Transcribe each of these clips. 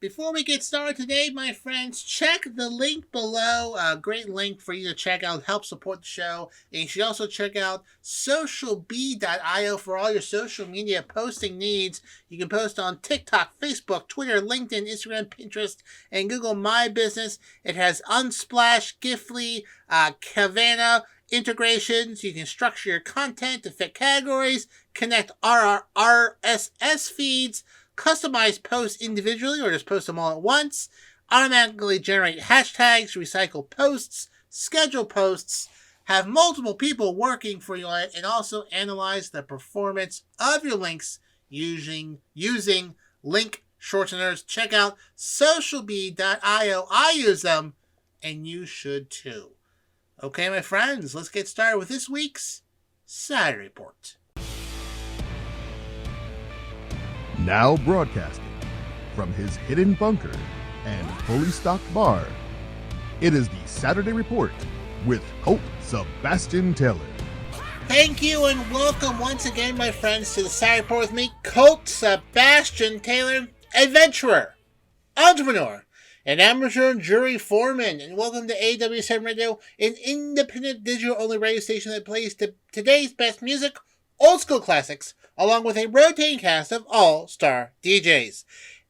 Before we get started today, my friends, check the link below. A great link for you to check out, help support the show. And you should also check out socialbee.io for all your social media posting needs. You can post on TikTok, Facebook, Twitter, LinkedIn, Instagram, Pinterest, and Google My Business. It has Unsplash, Giftly, Kavana integrations. You can structure your content to fit categories, connect RSS feeds, customize posts individually or just post them all at once, automatically generate hashtags, recycle posts, schedule posts, have multiple people working for you on it, and also analyze the performance of your links using link shorteners. Check out socialbee.io. I use them, and you should too. Okay, my friends, let's get started with this week's Saturday Report. Now broadcasting from his hidden bunker and fully stocked bar, it is the Saturday Report with Colt Sebastian Taylor. Thank you and welcome once again, my friends, to the Saturday Report with me, Colt Sebastian Taylor, adventurer, entrepreneur, and amateur jury foreman. And welcome to AWSM Radio, an independent digital-only radio station that plays today's best music, old school classics, along with a rotating cast of all-star DJs.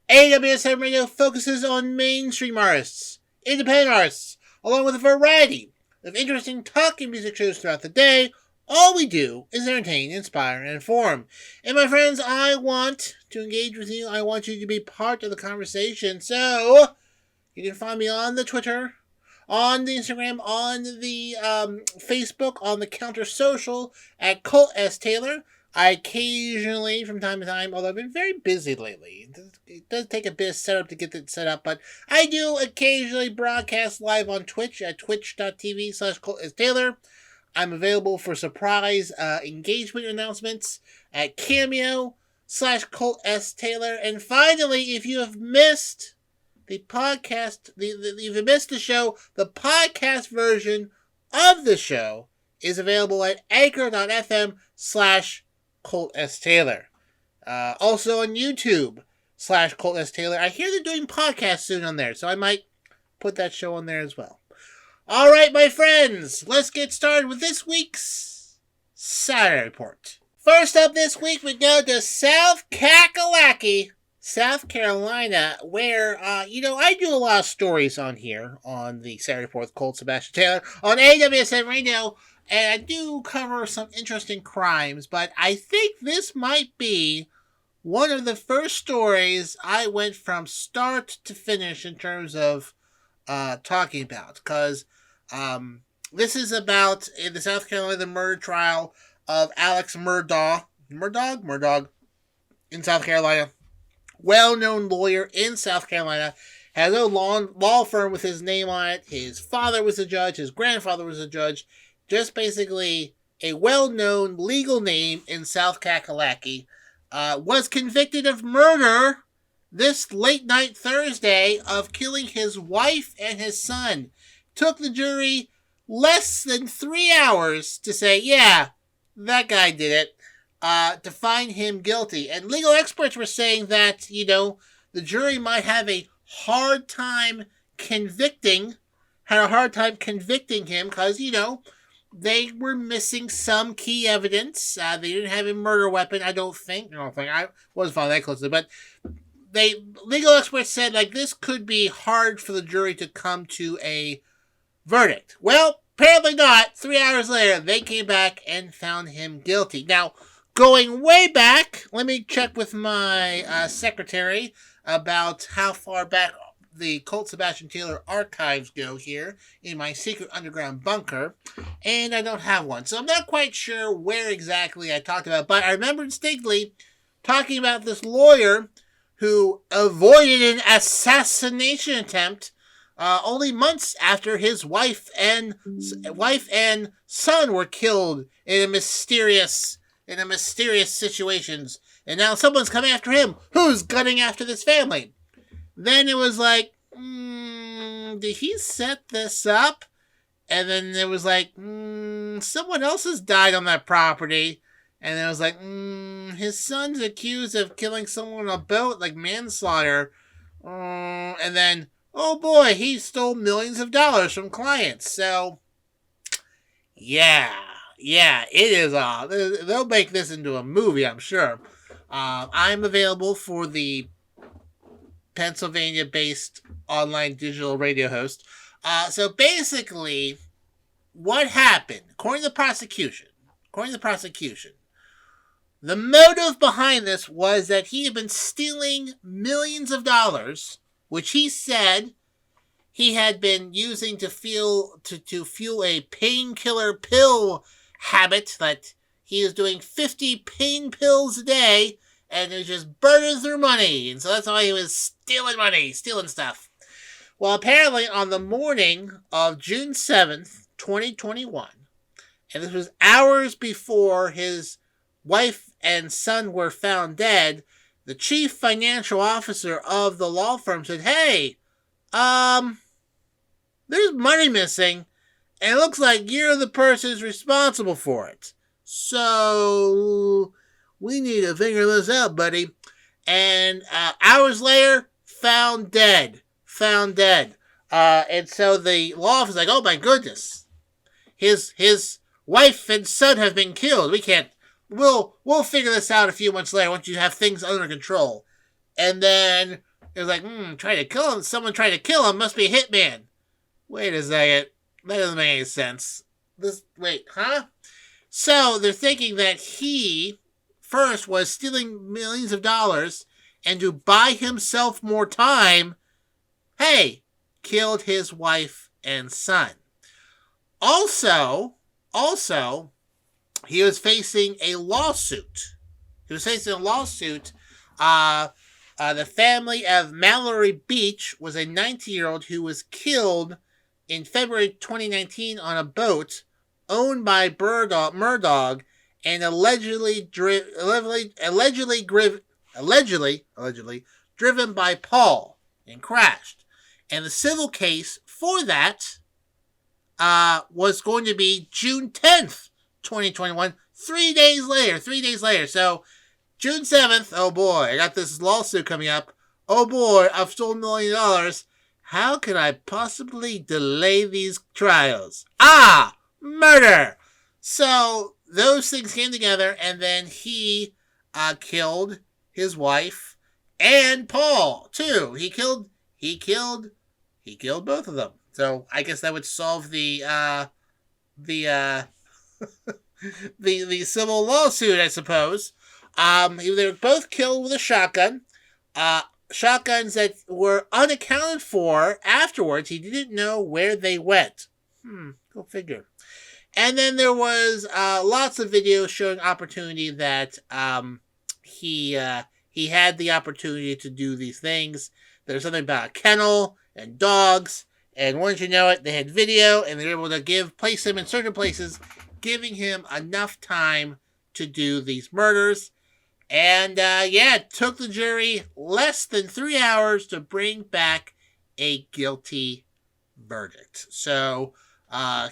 AWSM Radio focuses on mainstream artists, independent artists, along with a variety of interesting talking music shows throughout the day. All we do is entertain, inspire, and inform. And my friends, I want to engage with you. I want you to be part of the conversation. So, you can find me on the Twitter, on the Instagram, on the Facebook, on the Counter Social at Colt S. Taylor. I occasionally, from time to time, although I've been very busy lately, it does take a bit of setup to get it set up, but I do occasionally broadcast live on Twitch at twitch.tv/ColtSTaylor. I'm available for surprise engagement announcements at Cameo/ColtSTaylor. And finally, if you have missed the podcast, if you missed the show, the podcast version of the show is available at anchor.fm/Colt S. Taylor. Also on YouTube/Colt S. Taylor. I hear they're doing podcasts soon on there, so I might put that show on there as well. All right, my friends, let's get started with this week's Saturday Report. First up this week, we go to South Kakalaki, South Carolina, where, I do a lot of stories on here on the Saturday Report with Colt Sebastian Taylor on AWSM Radio. And I do cover some interesting crimes, but I think this might be one of the first stories I went from start to finish in terms of talking about. Because this is about in the South Carolina murder trial of Alex Murdaugh in South Carolina. Well-known lawyer in South Carolina. Has a law firm with his name on it. His father was a judge. His grandfather was a judge. Just basically a well-known legal name in South Kakalaki, was convicted of murder this late night Thursday of killing his wife and his son. Took the jury less than 3 hours to say, yeah, that guy did it, to find him guilty. And legal experts were saying that, the jury might have a hard time convicting him because, they were missing some key evidence. They didn't have a murder weapon, I don't think. I wasn't following that closely. But legal experts said, this could be hard for the jury to come to a verdict. Well, apparently not. 3 hours later, they came back and found him guilty. Now, going way back, let me check with my secretary about how far back the Colt Sebastian Taylor archives go here in my secret underground bunker, and I don't have one. So I'm not quite sure where exactly I talked about, but I remember distinctly talking about this lawyer who avoided an assassination attempt only months after his wife and son were killed in a mysterious situations. And now someone's coming after him. Who's gunning after this family? Then it was like, did he set this up? And then it was like, someone else has died on that property. And then it was like, his son's accused of killing someone on a boat, like manslaughter. And then, oh boy, he stole millions of dollars from clients. So, yeah, it is. They'll make this into a movie, I'm sure. I'm available for the Pennsylvania-based online digital radio host. So basically, what happened, according to the prosecution, the motive behind this was that he had been stealing millions of dollars, which he said he had been using to fuel a painkiller pill habit, that he was doing 50 pain pills a day, and it was just burning through money. And so that's why he was stealing money, stealing stuff. Well, apparently on the morning of June 7th, 2021, and this was hours before his wife and son were found dead, the chief financial officer of the law firm said, hey, there's money missing, and it looks like you're the person who's responsible for it. So, we need to figure this out, buddy. And hours later, found dead. And so the law office is like, oh my goodness. His wife and son have been killed. We can't. We'll figure this out a few months later once you have things under control. And then it was like, try to kill him. Someone tried to kill him. Must be a hitman. Wait a second. That doesn't make any sense. Huh? So they're thinking that he first was stealing millions of dollars, and to buy himself more time, hey, killed his wife and son. Also, he was facing a lawsuit. The family of Mallory Beach was a 19-year-old who was killed in February 2019 on a boat owned by Murdaugh and allegedly driven by Paul and crashed. And the civil case for that was going to be June 10th, 2021, 3 days later. So, June 7th, oh boy, I got this lawsuit coming up. Oh boy, I've stolen $1 million. How can I possibly delay these trials? Murder! So, those things came together, and then he killed his wife and Paul, too. He killed both of them. So, I guess that would solve the civil lawsuit, I suppose. They were both killed with a shotgun. Shotguns that were unaccounted for afterwards. He didn't know where they went. Go figure. And then there was lots of videos showing opportunity that he had the opportunity to do these things. There's something about a kennel and dogs. And once you know it, they had video, and they were able to place him in certain places, giving him enough time to do these murders. And, it took the jury less than 3 hours to bring back a guilty verdict. So,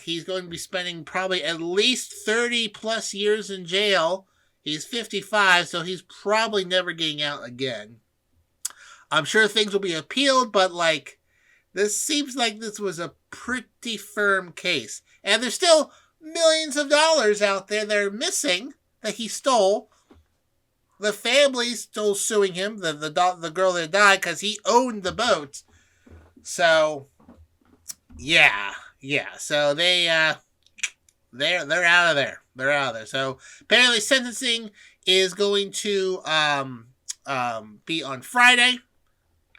he's going to be spending probably at least 30 plus years in jail. He's 55, so he's probably never getting out again. I'm sure things will be appealed, but, this seems like this was a pretty firm case. And there's still millions of dollars out there that are missing that he stole. The family's still suing him, the girl that died, because he owned the boat. So, yeah. So they're out of there. They're out of there. So apparently, sentencing is going to be on Friday,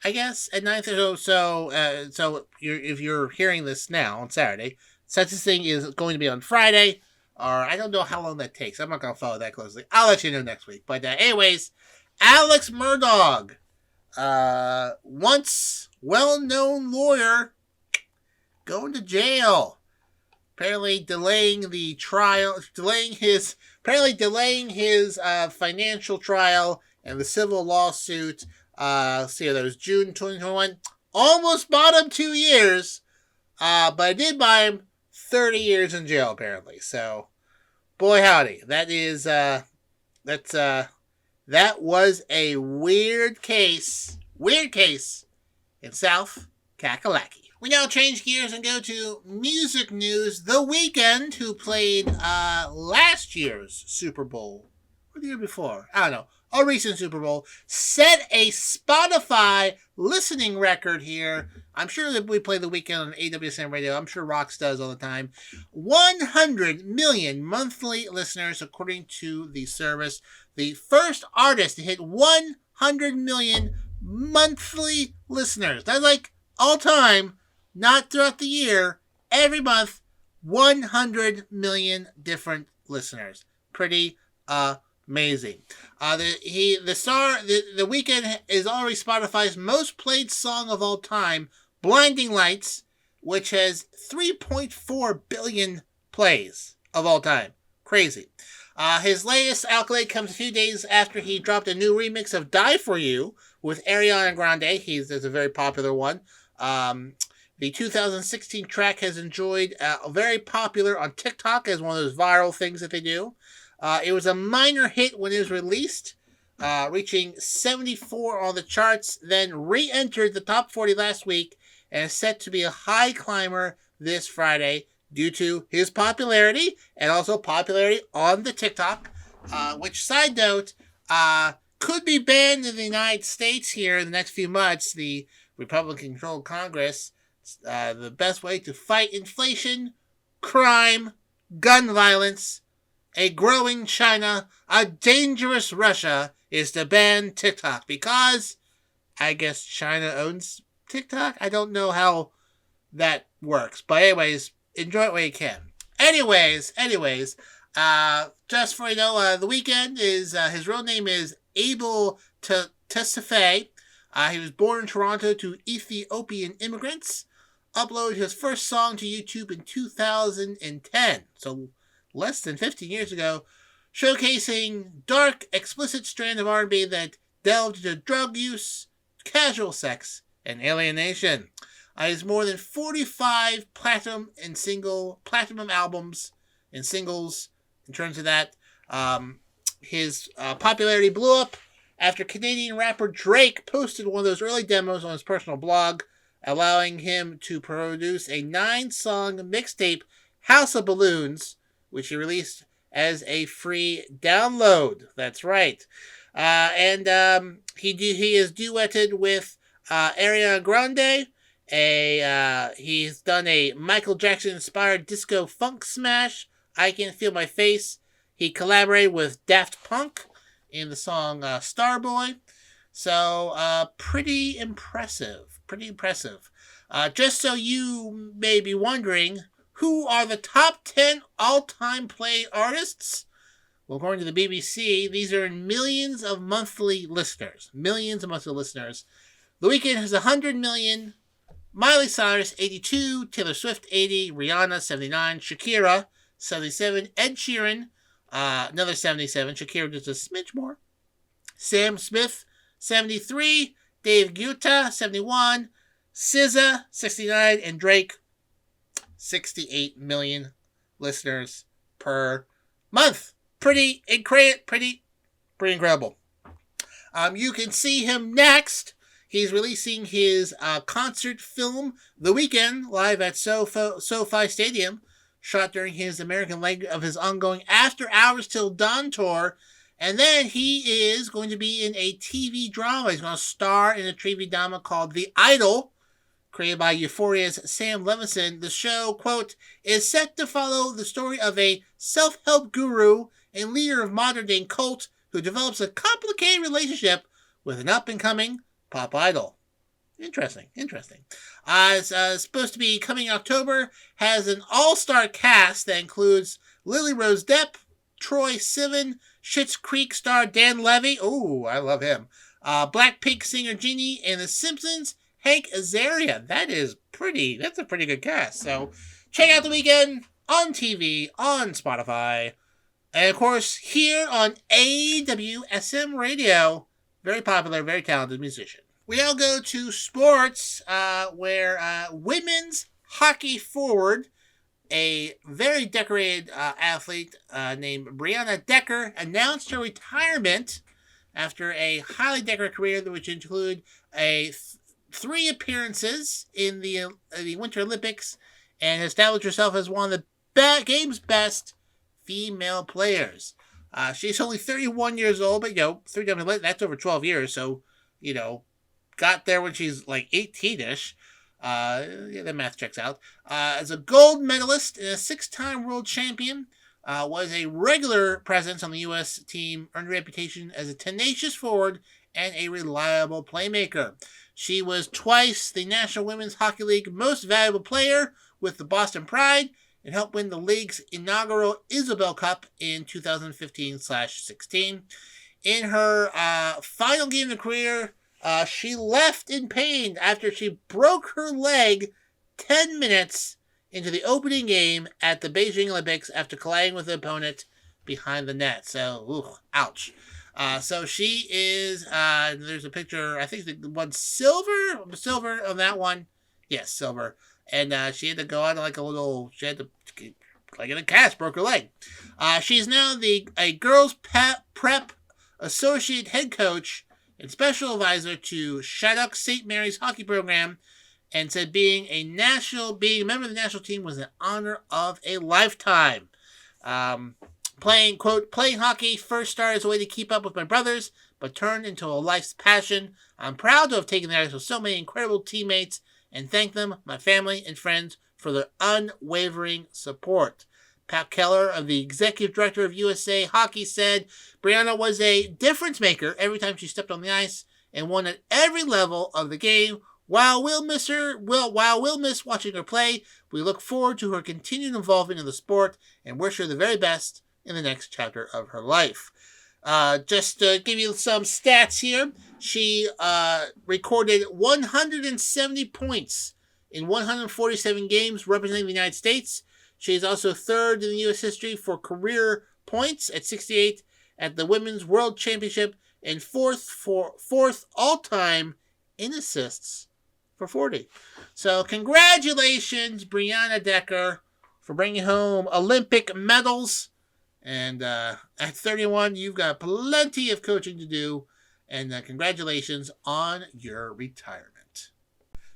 I guess, at 9:30. So if you're hearing this now on Saturday, sentencing is going to be on Friday. Or I don't know how long that takes. I'm not going to follow that closely. I'll let you know next week. But anyways, Alex Murdaugh, once well-known lawyer, going to jail. Apparently delaying the trial, delaying his financial trial and the civil lawsuit. That was June 2021. Almost bought him 2 years, but I did buy him 30 years in jail, apparently. So, boy howdy. That was a weird case. in South Kakalaki. We now change gears and go to music news. The Weeknd, who played last year's Super Bowl, or the year before, I don't know, a recent Super Bowl, set a Spotify listening record here. I'm sure that we play The Weeknd on AWSM radio. I'm sure Rox does all the time. 100 million monthly listeners, according to the service. The first artist to hit 100 million monthly listeners. That's like all time, not throughout the year. Every month, 100 million different listeners. Pretty amazing. The Weeknd is already Spotify's most played song of all time, "Blinding Lights," which has 3.4 billion plays of all time. Crazy. His latest accolade comes a few days after he dropped a new remix of "Die For You" with Ariana Grande. There's a very popular one. The 2016 track has enjoyed very popular on TikTok as one of those viral things that they do. It was a minor hit when it was released, reaching 74 on the charts, then re-entered the top 40 last week, and is set to be a high climber this Friday due to his popularity and also popularity on the TikTok, which, side note, could be banned in the United States here in the next few months. The Republican-controlled Congress, the best way to fight inflation, crime, gun violence, a growing China, a dangerous Russia, is to ban TikTok because I guess China owns TikTok. I don't know how that works. But anyways, enjoy it when you can. Anyways, just for you know, The Weeknd is, his real name is Abel Tesfaye. He was born in Toronto to Ethiopian immigrants. Uploaded his first song to YouTube in 2010. So less than 15 years ago, showcasing dark, explicit strand of R&B that delved into drug use, casual sex, and alienation. He has more than 45 platinum albums and singles. In terms of that, his popularity blew up after Canadian rapper Drake posted one of those early demos on his personal blog, allowing him to produce a 9-song mixtape, House of Balloons, which he released as a free download. That's right. And he is duetted with Ariana Grande. He's done a Michael Jackson-inspired disco funk smash, "I Can Feel My Face." He collaborated with Daft Punk in the song Starboy. So, pretty impressive. Just so you may be wondering, who are the top 10 all-time played artists? Well, according to the BBC, these are millions of monthly listeners. The Weeknd has 100 million. Miley Cyrus, 82. Taylor Swift, 80. Rihanna, 79. Shakira, 77. Ed Sheeran, another 77. Shakira just a smidge more. Sam Smith, 73. Dave Guetta, 71. SZA, 69. And Drake, 68 million listeners per month. Pretty incredible. You can see him next. He's releasing his concert film, The Weeknd, live at SoFi Stadium, shot during his American leg of his ongoing After Hours Till Dawn tour. And then he is going to be in a TV drama. He's going to star in a TV drama called The Idol, created by Euphoria's Sam Levinson. The show, quote, is set to follow the story of a self-help guru and leader of modern-day cult who develops a complicated relationship with an up-and-coming pop idol. Interesting. It's supposed to be coming in October. Has an all-star cast that includes Lily Rose Depp, Troye Sivan, Schitt's Creek star Dan Levy. Ooh, I love him. Blackpink singer Genie, and The Simpsons Hank Azaria. That's a pretty good cast. So check out The Weeknd on TV, on Spotify, and of course here on AWSM radio. Very popular, very talented musician. We now go to sports, where women's hockey forward, a very decorated athlete named Brianna Decker, announced her retirement after a highly decorated career which included a 3 appearances in the Winter Olympics and established herself as one of the game's best female players. She's only 31 years old, but, 3 times that's over 12 years, so, got there when she's like 18-ish. The math checks out. As a gold medalist and a 6-time world champion, was a regular presence on the U.S. team, earned a reputation as a tenacious forward and a reliable playmaker. She was twice the National Women's Hockey League Most Valuable Player with the Boston Pride and helped win the league's inaugural Isabel Cup in 2015/16. In her final game of the career, she left in pain after she broke her leg 10 minutes into the opening game at the Beijing Olympics after colliding with an opponent behind the net. So, ouch. So she is, there's a picture, I think the one silver on that one. Yes, silver. And she had to go out she had to, like in a cast, broke her leg. She's now a girls prep associate head coach and special advisor to Shattuck St. Mary's hockey program, and said being a member of the national team was an honor of a lifetime. Playing hockey first started as a way to keep up with my brothers, but turned into a life's passion. I'm proud to have taken the ice with so many incredible teammates and thank them, my family and friends, for their unwavering support. Pat Keller, of the executive director of USA Hockey, said Brianna was a difference maker every time she stepped on the ice and won at every level of the game. While we'll miss watching her play, we look forward to her continued involvement in the sport and wish her the very best in the next chapter of her life. Just to give you some stats here, she recorded 170 points in 147 games representing the United States. She is also third in the U.S. history for career points at 68 at the Women's World Championship and fourth all-time in assists for 40. So congratulations, Brianna Decker, for bringing home Olympic medals. And at 31, you've got plenty of coaching to do. And congratulations on your retirement.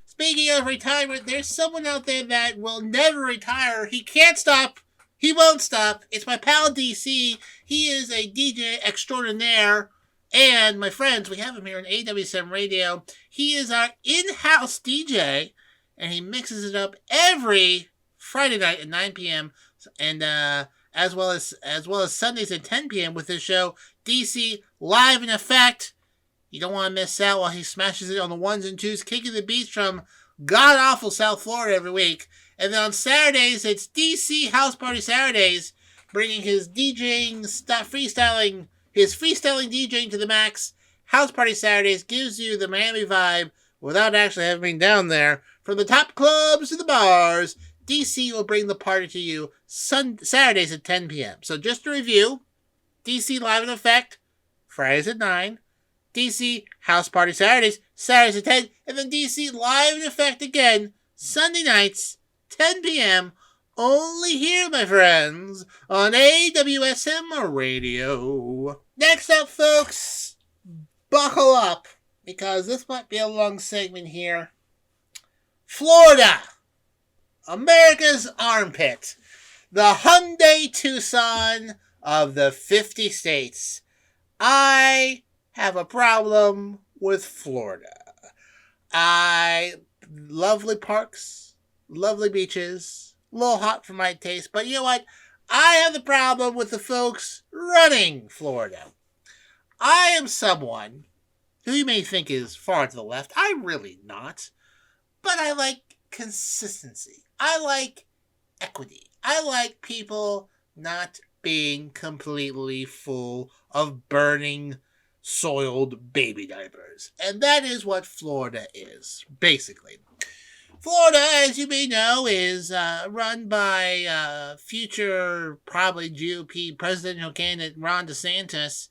Speaking of retirement, there's someone out there that will never retire. He can't stop. He won't stop. It's my pal DC. He is a DJ extraordinaire. And my friends, we have him here on AWSM Radio. He is our in-house DJ, and he mixes it up every Friday night at 9 p.m. and as well as Sundays at 10 p.m. with his show DC Live in Effect. You don't want to miss out while he smashes it on the ones and twos, kicking the beats from god-awful South Florida every week. And then on Saturdays, it's DC House Party Saturdays, bringing his DJing stuff, freestyling DJing to the max. House Party Saturdays gives you the Miami vibe without actually having been down there. From the top clubs to the bars, DC will bring the party to you Saturdays at 10 p.m. So just to review, DC Live in Effect, Fridays at 9. DC House Party Saturdays at 10. And then DC Live in Effect again, Sunday nights, 10 p.m. Only here, my friends, on AWSM Radio. Next up, folks, buckle up, because this might be a long segment here. Florida, America's armpit, the Hyundai Tucson of the 50 states. I have a problem with Florida. Lovely parks, lovely beaches, a little hot for my taste, but you know what? I have the problem with the folks running Florida. I am someone who you may think is far to the left. I'm really not. But I like consistency. I like equity. I like people not being completely full of burning, soiled baby diapers. And that is what Florida is, basically. Florida, as you may know, is run by future, probably GOP presidential candidate Ron DeSantis.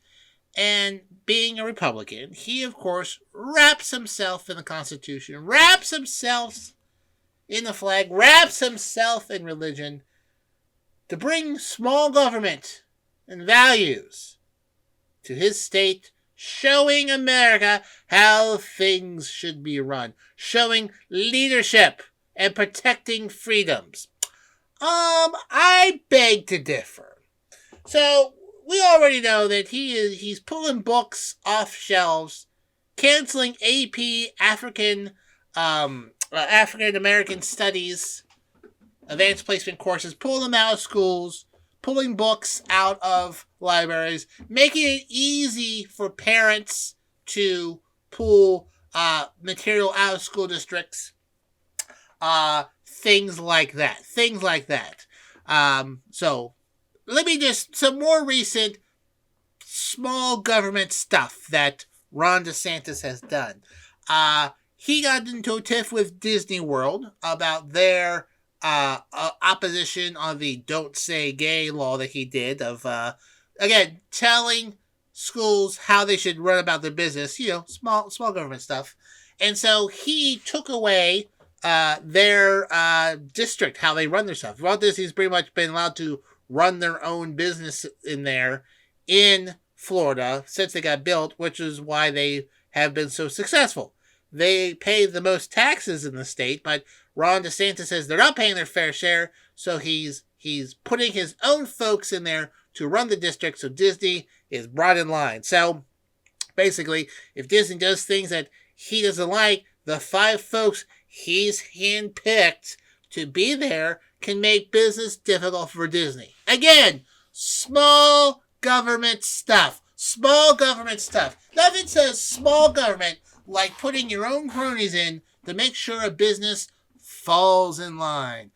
And being a Republican, he, of course, wraps himself in the Constitution, wraps himself in the flag, wraps himself in religion to bring small government and values to his state, showing America how things should be run, showing leadership and protecting freedoms. I beg to differ. So we already know that he's pulling books off shelves, canceling AP African American Studies advanced placement courses, pulling them out of schools, pulling books out of libraries, making it easy for parents to pull material out of school districts. Things like that. So let me just, some more recent small government stuff that Ron DeSantis has done. He got into a tiff with Disney World about their opposition on the Don't Say Gay law that he did of, again, telling schools how they should run about their business, small government stuff. And so he took away their district, how they run their stuff. Walt Disney's pretty much been allowed to run their own business in there in Florida since they got built, which is why they have been so successful. They pay the most taxes in the state, but Ron DeSantis says they're not paying their fair share, so he's putting his own folks in there to run the district, so Disney is brought in line. So basically, if Disney does things that he doesn't like, the 5 folks he's handpicked to be there can make business difficult for Disney. Again, small government stuff. Nothing says small government like putting your own cronies in to make sure a business falls in line.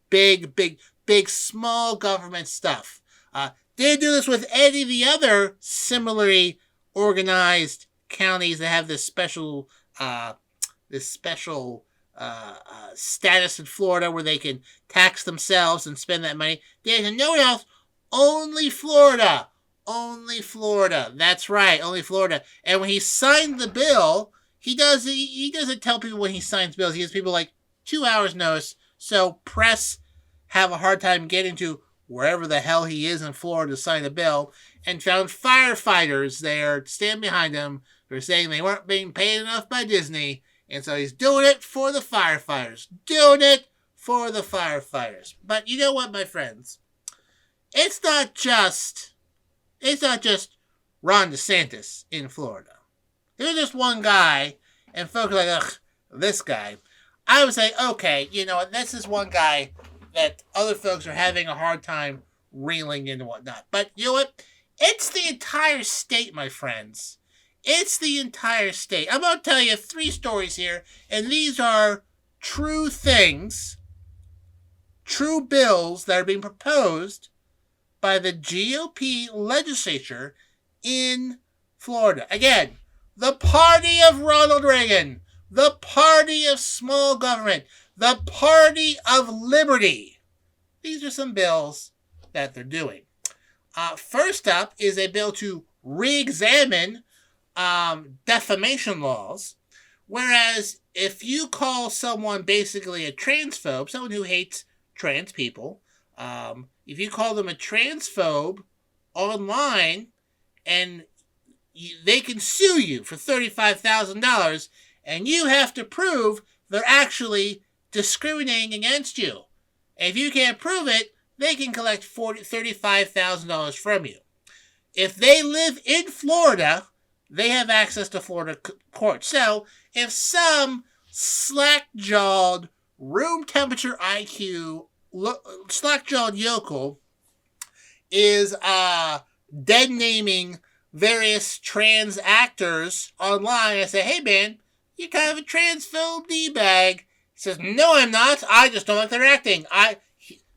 Big, small government stuff. They do this with any of the other similarly organized counties that have this special status in Florida where they can tax themselves and spend that money. There's nowhere else. Only Florida. That's right, only Florida. And when he signed the bill, he doesn't tell people when he signs bills. He gives people like 2 hours notice. So press have a hard time getting to wherever the hell he is in Florida to sign the bill, and found firefighters there to stand behind him for saying they weren't being paid enough by Disney. And so he's doing it for the firefighters. But you know what, my friends? It's not just Ron DeSantis in Florida. There's just one guy, and folks are like, ugh, this guy. I would say, okay, you know what, this is one guy that other folks are having a hard time reeling in and whatnot. But you know what? It's the entire state, my friends. It's the entire state. I'm going to tell you 3 stories here, and these are true things, true bills that are being proposed by the GOP legislature in Florida. Again, the party of Ronald Reagan, the party of small government, the party of liberty. These are some bills that they're doing. First up is a bill to re-examine defamation laws, whereas if you call someone basically a transphobe, someone who hates trans people, if you call them a transphobe online, and they can sue you for $35,000, and you have to prove they're actually discriminating against you. And if you can't prove it, they can collect $35,000 from you. If they live in Florida, they have access to Florida courts. So if some slack-jawed, room temperature IQ, slack-jawed yokel is dead-naming various trans actors online, I say, hey man, you're kind of a transphobe D-bag. He says, no, I'm not. I just don't like their acting.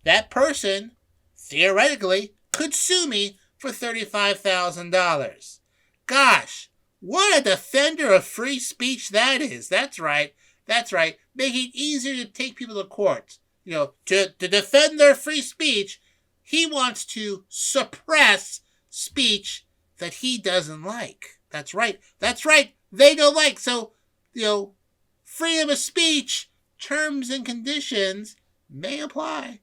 That person, theoretically, could sue me for $35,000. Gosh, what a defender of free speech that is. That's right. Making it easier to take people to court. To defend their free speech, he wants to suppress speech that he doesn't like. That's right. They don't like. So, freedom of speech, terms and conditions may apply.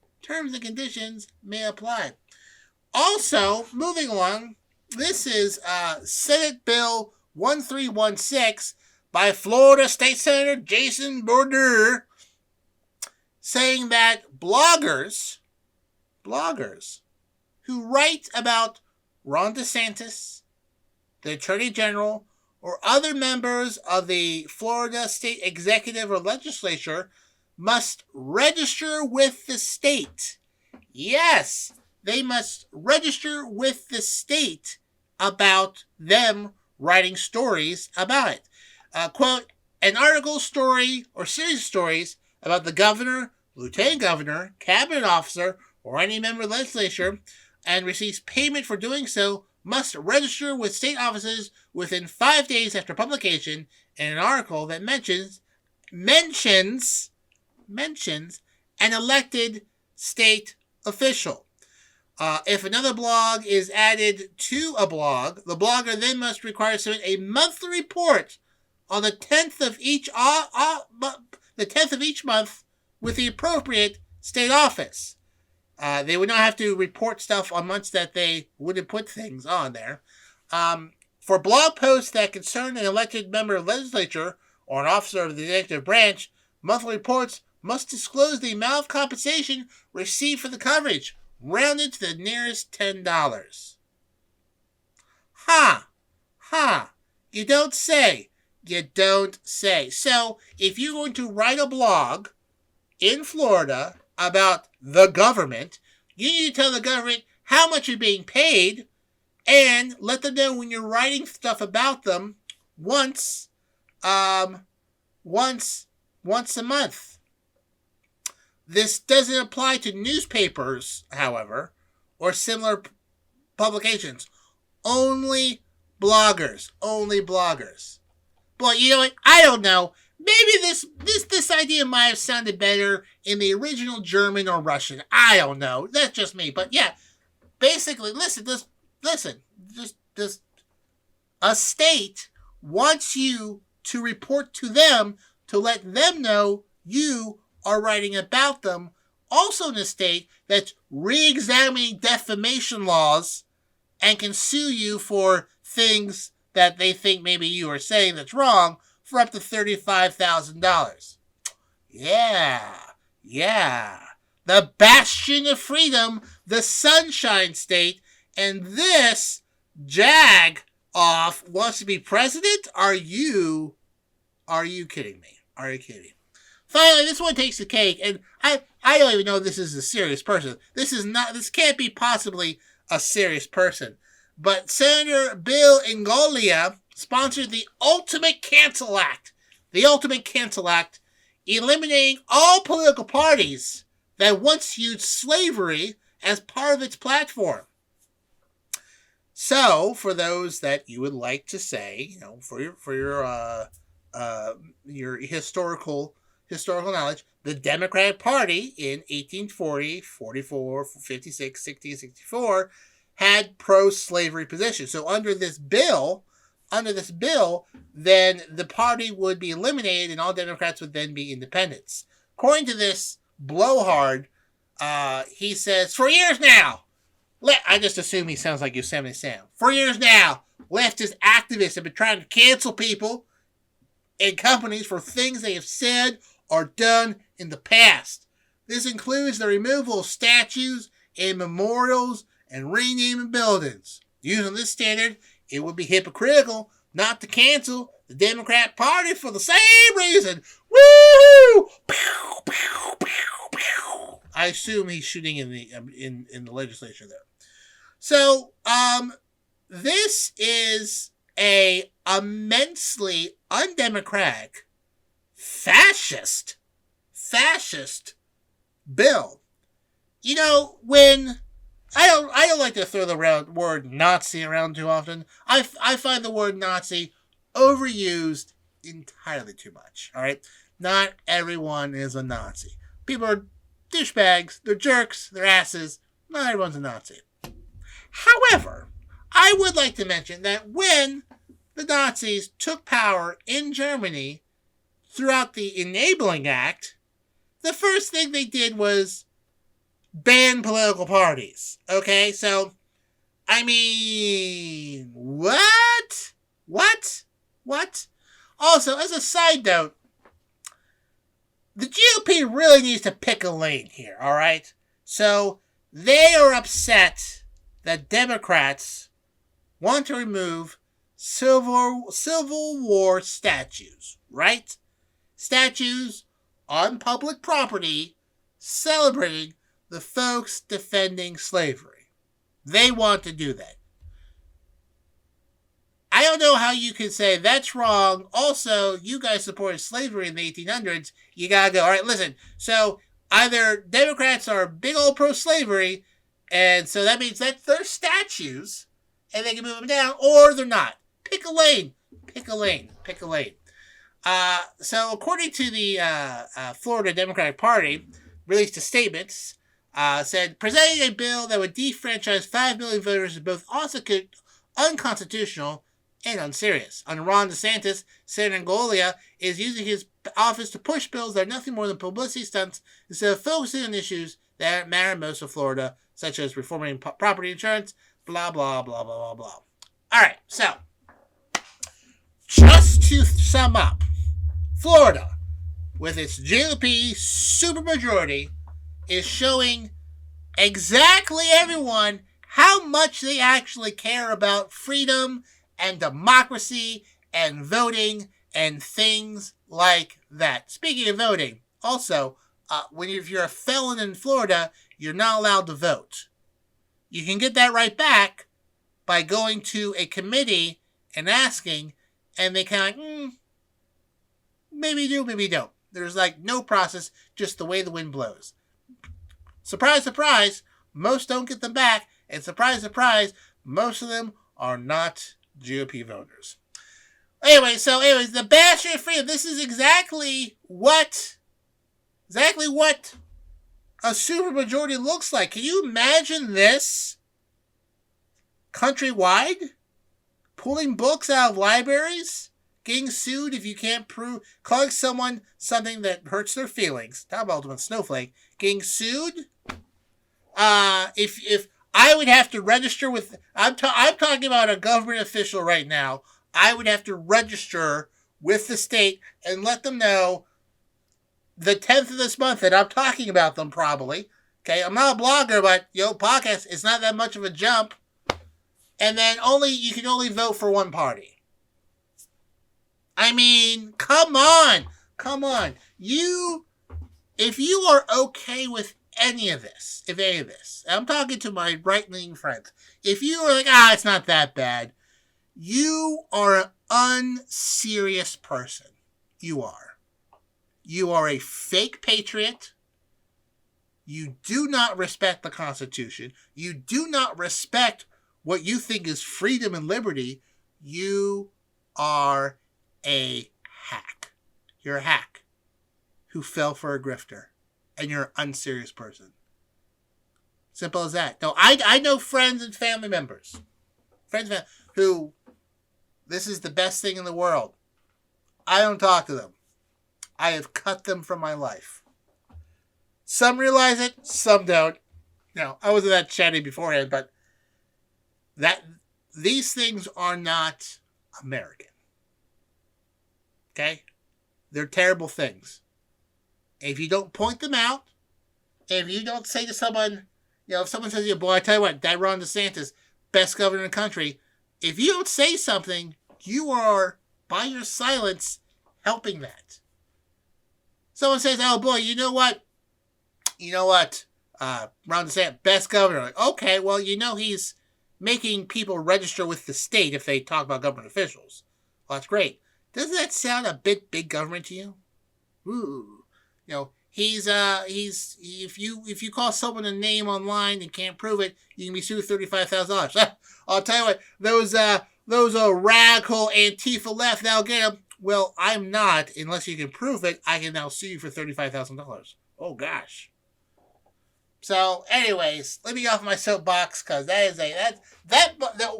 Also, moving along, This is Senate Bill 1316 by Florida State Senator Jason Border, saying that bloggers who write about Ron DeSantis, the Attorney General, or other members of the Florida State Executive or Legislature must register with the state. Yes, they must register with the state about them writing stories about it. Quote, an article, story, or series of stories about the governor, lieutenant governor, cabinet officer, or any member of the legislature, and receives payment for doing so, must register with state offices within 5 days after publication in an article that mentions an elected state official. If another blog is added to a blog, the blogger then must require to submit a monthly report on the 10th of each month with the appropriate state office. They would not have to report stuff on months that they wouldn't put things on there. For blog posts that concern an elected member of the legislature or an officer of the executive branch, monthly reports must disclose the amount of compensation received for the coverage, rounded to the nearest $10. You don't say. So, if you're going to write a blog in Florida about the government, you need to tell the government how much you're being paid and let them know when you're writing stuff about them once a month. This doesn't apply to newspapers, however, or similar publications. Only bloggers. Boy, you know what? I don't know. Maybe this idea might have sounded better in the original German or Russian. I don't know. That's just me. But yeah, basically, listen. Just a state wants you to report to them to let them know you are writing about them. Also in a state that's re-examining defamation laws and can sue you for things that they think maybe you are saying that's wrong for up to $35,000. Yeah. The bastion of freedom, the Sunshine State, and this jag-off wants to be president? Are you kidding me? Finally, this one takes the cake, and I don't even know if this is a serious person. This can't be possibly a serious person. But Senator Bill Ingoglia sponsored the Ultimate Cancel Act. The Ultimate Cancel Act, eliminating all political parties that once used slavery as part of its platform. So, for those that you would like to say, for your historical knowledge, the Democratic Party in 1840, 44, 56, 60, 64 had pro-slavery positions. So under this bill, then the party would be eliminated and all Democrats would then be independents. According to this blowhard, he says, for years now, I just assume he sounds like Yosemite Sam. For years now, leftist activists have been trying to cancel people and companies for things they have said or done in the past. This includes the removal of statues and memorials and renaming buildings. Using this standard, it would be hypocritical not to cancel the Democrat Party for the same reason. Woo! I assume he's shooting in the legislature there. So, this is a immensely undemocratic, fascist bill. When I don't like to throw the word Nazi around too often. I find the word Nazi overused entirely too much. All right, not everyone is a Nazi. People are douchebags. They're jerks. They're asses. Not everyone's a Nazi. However, I would like to mention that when the Nazis took power in Germany throughout the Enabling Act, the first thing they did was ban political parties. Okay, so I mean, what? What? Also, as a side note, the GOP really needs to pick a lane here, all right? So they are upset that Democrats want to remove Civil War statues, right? Statues on public property celebrating the folks defending slavery. They want to do that. I don't know how you can say that's wrong. Also, you guys supported slavery in the 1800s. You gotta go, all right, listen. So either Democrats are big old pro-slavery, and so that means that they're statues, and they can move them down, or they're not. Pick a lane. So according to the Florida Democratic Party, released a statement, said, presenting a bill that would defranchise 5 million voters is both unconstitutional and unserious. Under Ron DeSantis, Senator Angolia is using his office to push bills that are nothing more than publicity stunts instead of focusing on issues that matter most of Florida, such as reforming property insurance, blah, blah, blah, blah, blah, blah. All right, so just to sum up, Florida, with its GOP supermajority, is showing exactly everyone how much they actually care about freedom and democracy and voting and things like that. Speaking of voting, also, if you're a felon in Florida, you're not allowed to vote. You can get that right back by going to a committee and asking, and they kind of maybe do, maybe don't. There's no process, just the way the wind blows. Surprise, surprise, most don't get them back, and surprise, surprise, most of them are not GOP voters. Anyways, the bastion of freedom. This is exactly what a supermajority looks like. Can you imagine this countrywide? Pulling books out of libraries? Getting sued if you can't prove, calling someone something that hurts their feelings. Talk about ultimate snowflake. Getting sued? If I would have to register with, I'm talking about a government official right now. I would have to register with the state and let them know the 10th of this month that I'm talking about them probably. Okay, I'm not a blogger, but podcast, it's not that much of a jump. And then you can only vote for one party. I mean, come on. If you are okay with any of this, I'm talking to my right-wing friends. If you are like, it's not that bad, you are an unserious person. You are. You are a fake patriot. You do not respect the Constitution. You do not respect what you think is freedom and liberty. You are a hack. You're a hack who fell for a grifter. And you're an unserious person. Simple as that. No, I know friends and family members. Who, this is the best thing in the world. I don't talk to them. I have cut them from my life. Some realize it, some don't. I wasn't that chatty beforehand, but these things are not American. Okay? They're terrible things. If you don't point them out, if you don't say to someone, if someone says to you, boy, I tell you what, that Ron DeSantis, best governor in the country, if you don't say something, you are, by your silence, helping that. Someone says, oh boy, you know what, Ron DeSantis, best governor. Like, okay, well, he's making people register with the state if they talk about government officials. Well, that's great. Doesn't that sound a bit big government to you? Ooh. He's if you call someone a name online and can't prove it, you can be sued $35,000. I'll tell you what, those radical Antifa left, that'll get them. Well, I'm not, unless you can prove it. I can now sue you for $35,000. Oh gosh. So, anyways, let me get off my soapbox because that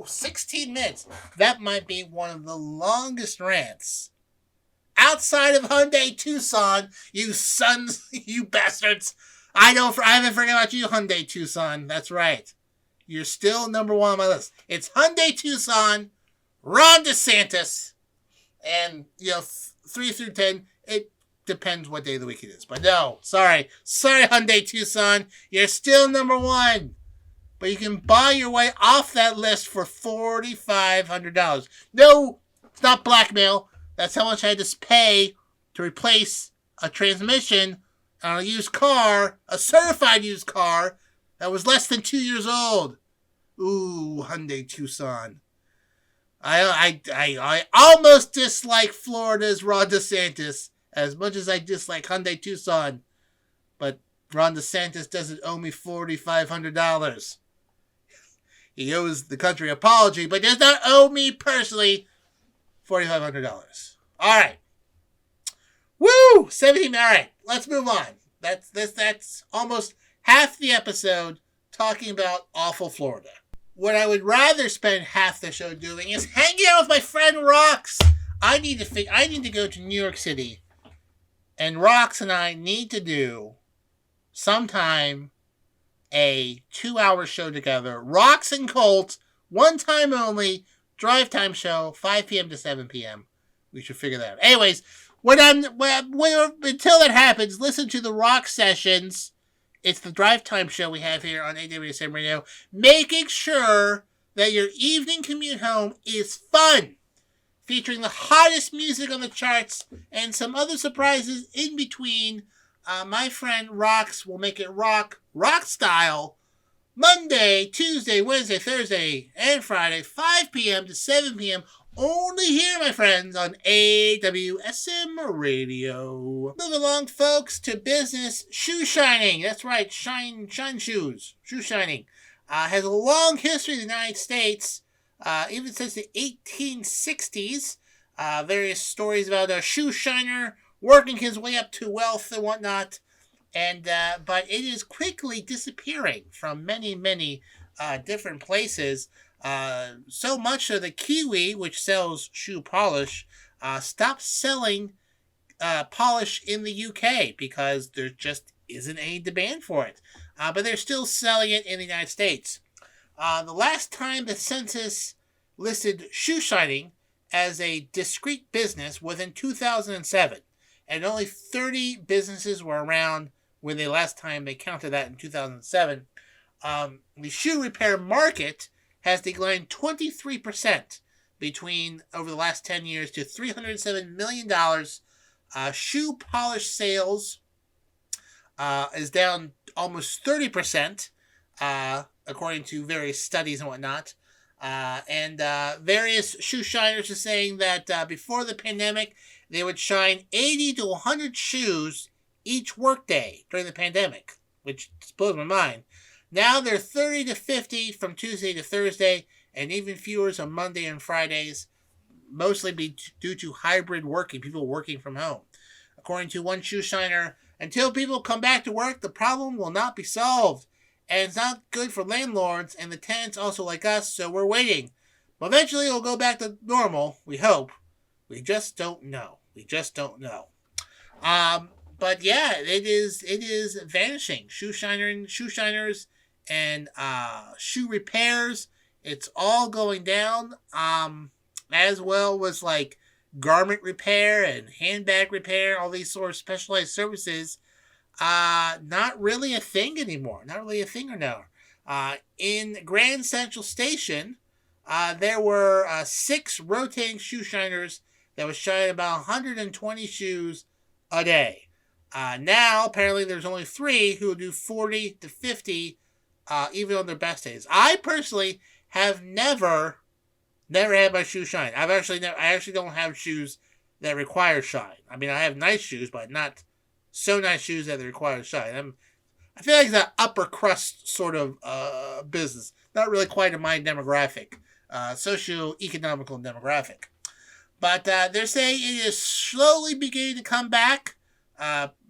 16 minutes. That might be one of the longest rants. Outside of Hyundai Tucson, you sons, you bastards. I haven't forgotten about you, Hyundai Tucson. That's right. you're still number one on my list. It's Hyundai Tucson, Ron DeSantis, and 3 through 10. It depends what day of the week it is, but no, sorry, Hyundai Tucson, you're still number one. But you can buy your way off that list for $4,500. No, it's not blackmail. That's how much I had to pay to replace a transmission on a used car, a certified used car that was less than 2 years old. Ooh, Hyundai Tucson. I almost dislike Florida's Ron DeSantis as much as I dislike Hyundai Tucson. But Ron DeSantis doesn't owe me $4,500. He owes the country an apology, but does not owe me personally $4,500. All right. Woo! 17. All right, let's move on. That's almost half the episode talking about awful Florida. What I would rather spend half the show doing is hanging out with my friend Rox. I need to go to New York City, and Rox and I need to do sometime a 2-hour show together. Rox and Colt, one time only, drive time show, 5 p.m. to 7 p.m. We should figure that out. Anyways, until that happens, listen to the Rox sessions. It's the drive time show we have here on AWSM Radio, making sure that your evening commute home is fun, featuring the hottest music on the charts and some other surprises in between. My friend Rox will make it rock style, Monday, Tuesday, Wednesday, Thursday, and Friday, 5 p.m. to 7 p.m. Only here, my friends, on AWSM Radio. Move along, folks, to business. Shoe shining. That's right, shine shoes. Shoe shining. Has a long history in the United States, even since the 1860s. Various stories about a shoe shiner working his way up to wealth and whatnot. But it is quickly disappearing from many different places. So much so that Kiwi, which sells shoe polish, stopped selling polish in the UK because there just isn't any demand for it. But they're still selling it in the United States. The last time the census listed shoe shining as a discrete business was in 2007. And only 30 businesses were around when the last time they counted that in 2007. The shoe repair market has declined 23% over the last 10 years to $307 million. Shoe polish sales is down almost 30%, according to various studies and whatnot. Various shoe shiners are saying that before the pandemic, they would shine 80 to 100 shoes each workday during the pandemic, which blows my mind. Now they're 30 to 50 from Tuesday to Thursday, and even fewer on Monday and Fridays, mostly due to hybrid working, people working from home. According to one shoe shiner, until people come back to work, the problem will not be solved. And it's not good for landlords and the tenants also like us, so we're waiting. But eventually it'll go back to normal, we hope. We just don't know. But yeah, it is vanishing. Shoe shiners and shoe repairs, it's all going down. As well was like garment repair and handbag repair, all these sort of specialized services. Not really a thing anymore. In Grand Central Station, there were 6 rotating shoe shiners that was shining about 120 shoes a day. Now, apparently, there's only 3 who do 40 to 50, even on their best days. I personally have never had my shoes shine. I actually don't have shoes that require shine. I mean, I have nice shoes, but not so nice shoes that they require shine. I feel like it's an upper crust sort of business. Not really quite in my demographic, socio-economical demographic. But they're saying it is slowly beginning to come back.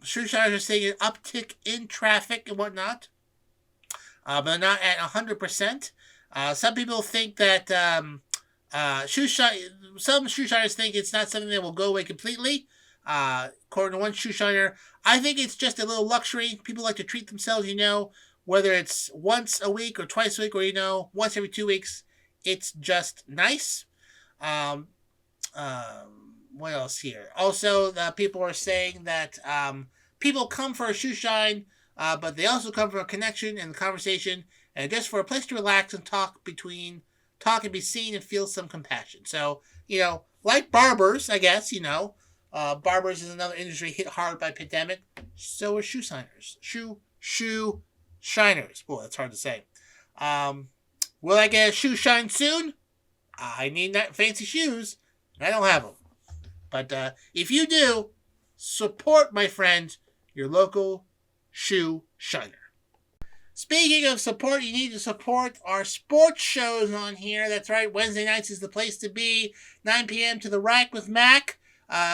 Shoe shiners are seeing an uptick in traffic and whatnot. But they're not at 100%. Some people think that some shoe shiners think it's not something that will go away completely. According to one shoe shiner, I think it's just a little luxury. People like to treat themselves, whether it's once a week or twice a week or, once every 2 weeks. It's just nice. Um, what else here? Also, people are saying that people come for a shoe shine, but they also come for a connection and conversation, and just for a place to relax and talk and be seen and feel some compassion. So, like barbers, I guess, barbers is another industry hit hard by pandemic. So are shoe signers. Shoe shiners. Boy, that's hard to say. Will I get a shoe shine soon? I need that fancy shoes. I don't have them. But if you do, support, my friend, your local shoe shiner. Speaking of support, you need to support our sports shows on here. That's right, Wednesday nights is the place to be. 9 p.m. to the Rack with Mac.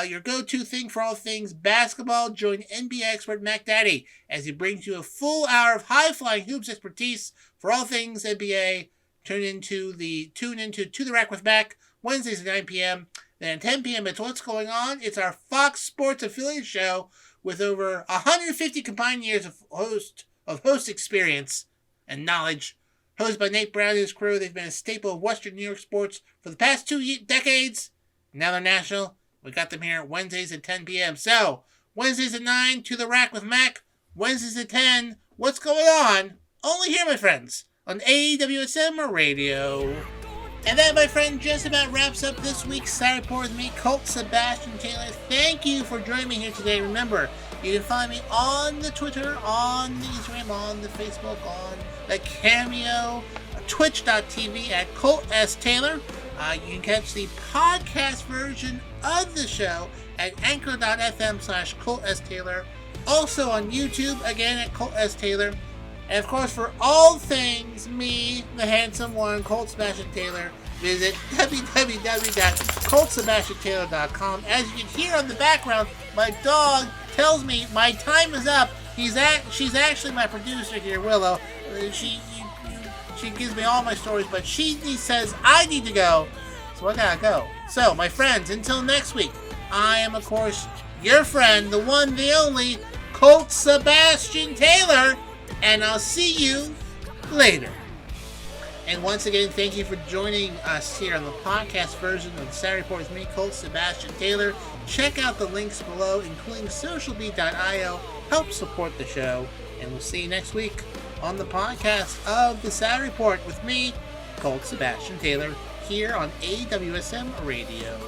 Your go-to thing for all things basketball. Join NBA expert Mac Daddy as he brings you a full hour of high-flying hoops expertise for all things NBA. Tune into To the Rack with Mac, Wednesdays at 9 p.m. Then at 10 p.m. it's What's Going On. It's our Fox Sports affiliate show with over 150 combined years of host experience and knowledge. Hosted by Nate Brown and his crew, they've been a staple of Western New York sports for the past 2 decades. Now they're national. We got them here Wednesdays at 10 p.m. So, Wednesdays at 9, To the Rack with Mac. Wednesdays at 10, What's Going On? Only here, my friends, on AWSM Radio. And that, my friend, just about wraps up this week's Saturday Report with me, Colt Sebastian Taylor. Thank you for joining me here today. Remember, you can find me on the Twitter, on the Instagram, on the Facebook, on the Cameo, twitch.tv at Colt S. Taylor. You can catch the podcast version of the show at anchor.fm/Colt S. Taylor. Also on YouTube, again at Colt S. Taylor. And of course, for all things me, the handsome one, Colt Sebastian Taylor, visit www.coltsebastiantaylor.com. As you can hear on the background, my dog tells me my time is up. She's actually my producer here, Willow. She gives me all my stories, but she says I need to go, so I gotta go. So, my friends, until next week, I am, of course, your friend, the one, the only, Colt Sebastian Taylor, and I'll see you later. And once again, thank you for joining us here on the podcast version of the Saturday Report with me, Colt Sebastian Taylor. Check out the links below, including socialbeat.io. Help support the show, and we'll see you next week on the podcast of the Saturday Report with me, Colt Sebastian Taylor, here on AWSM Radio.